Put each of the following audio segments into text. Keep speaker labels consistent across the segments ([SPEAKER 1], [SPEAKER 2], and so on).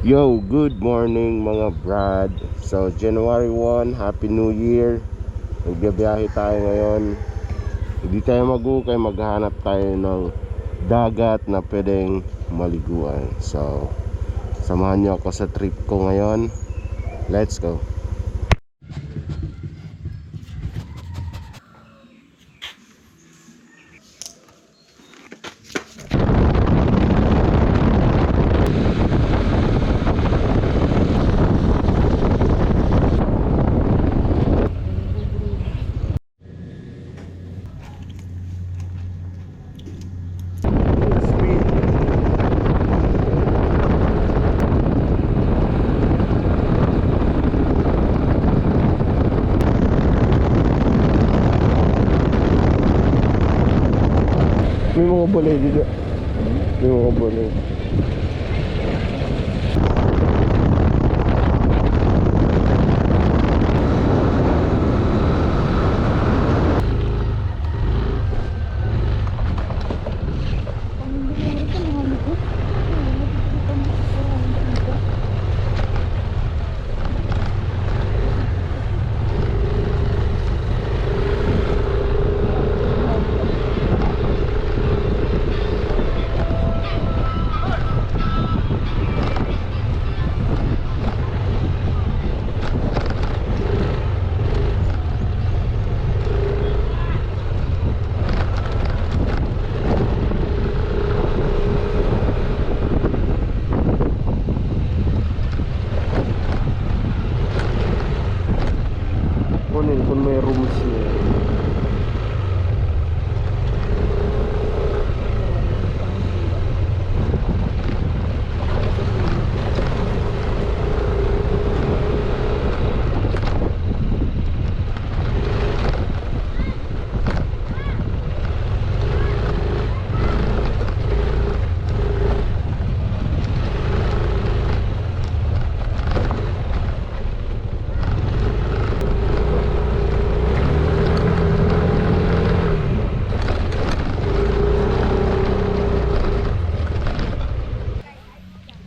[SPEAKER 1] Yo, good morning mga brad. So, January 1, Happy New Year. Magbibiyahe tayo ngayon. Hindi tayo magukay, maghahanap tayo ng dagat na pwedeng maliguan. So, samahan niyo ako sa trip ko ngayon. Let's go. May mga balay dito. May mga balay. Kunin kung may rooms niya.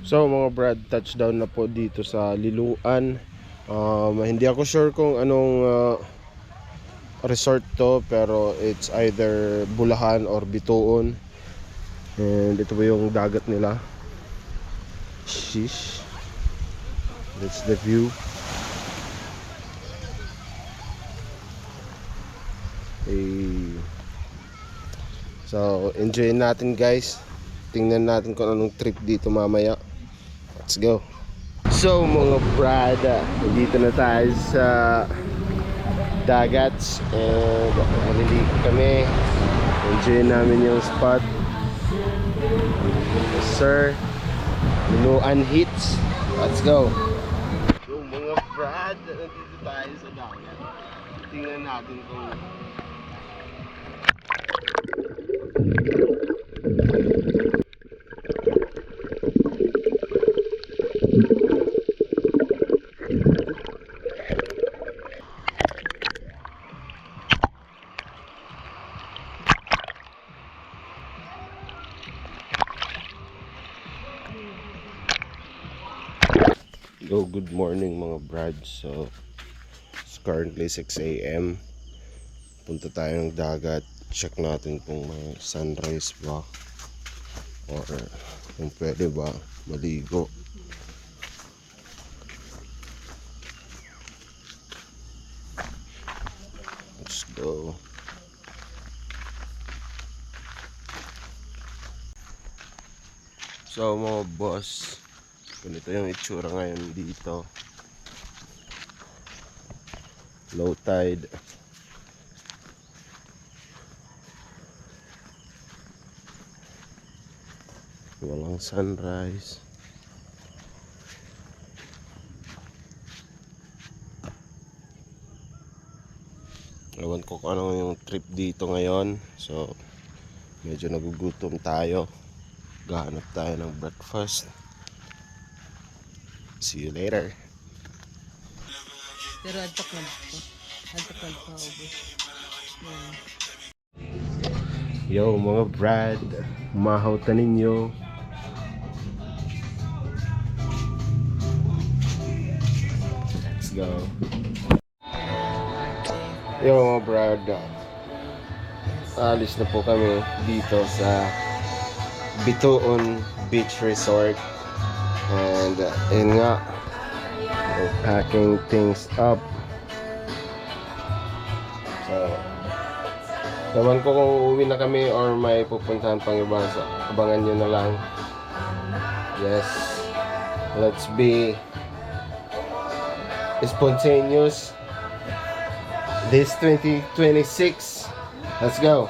[SPEAKER 1] So mga brad, touchdown na po dito sa Liloan. Hindi ako sure kung anong resort to, pero it's either Bulacan or Bituon. And ito po yung dagat nila. Sheesh. That's the view. Hey. So enjoy natin guys. Tingnan natin kung anong trip dito mamaya. Let's go. So mga brada, dito na tayo sa dagats and maliligo kami. Enjoy namin yung spot. Yes sir. Liloan hits. Let's go. So mga brada, nandito tayo sa dagat. Tingnan natin kung Yo, good morning mga brad. So it's currently 6 a.m. Punta tayo ng dagat. Check natin kung may sunrise ba or kung pwede ba maligo. Let's go. So mga boss, ganito yung itsura ngayon dito. Low tide. Walang sunrise. Ewan ko kung ano yung trip dito ngayon. So medyo nagugutom tayo. Gahanap tayo ng breakfast. See you later.
[SPEAKER 2] Pero adtok lang po. Adtok lang po.
[SPEAKER 1] Yo mga brad, mahaw ta ninyo. go. Yo, Brad. Alis na po kami dito sa Bituon Beach Resort. And yun nga, we're packing things up. So, naman ko kung uuwi na kami or may pupuntahan pang iba. So, abangan nyo na lang. Yes, let's be spontaneous this 2026. Let's go.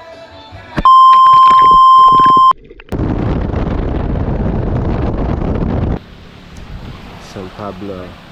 [SPEAKER 1] San Pablo.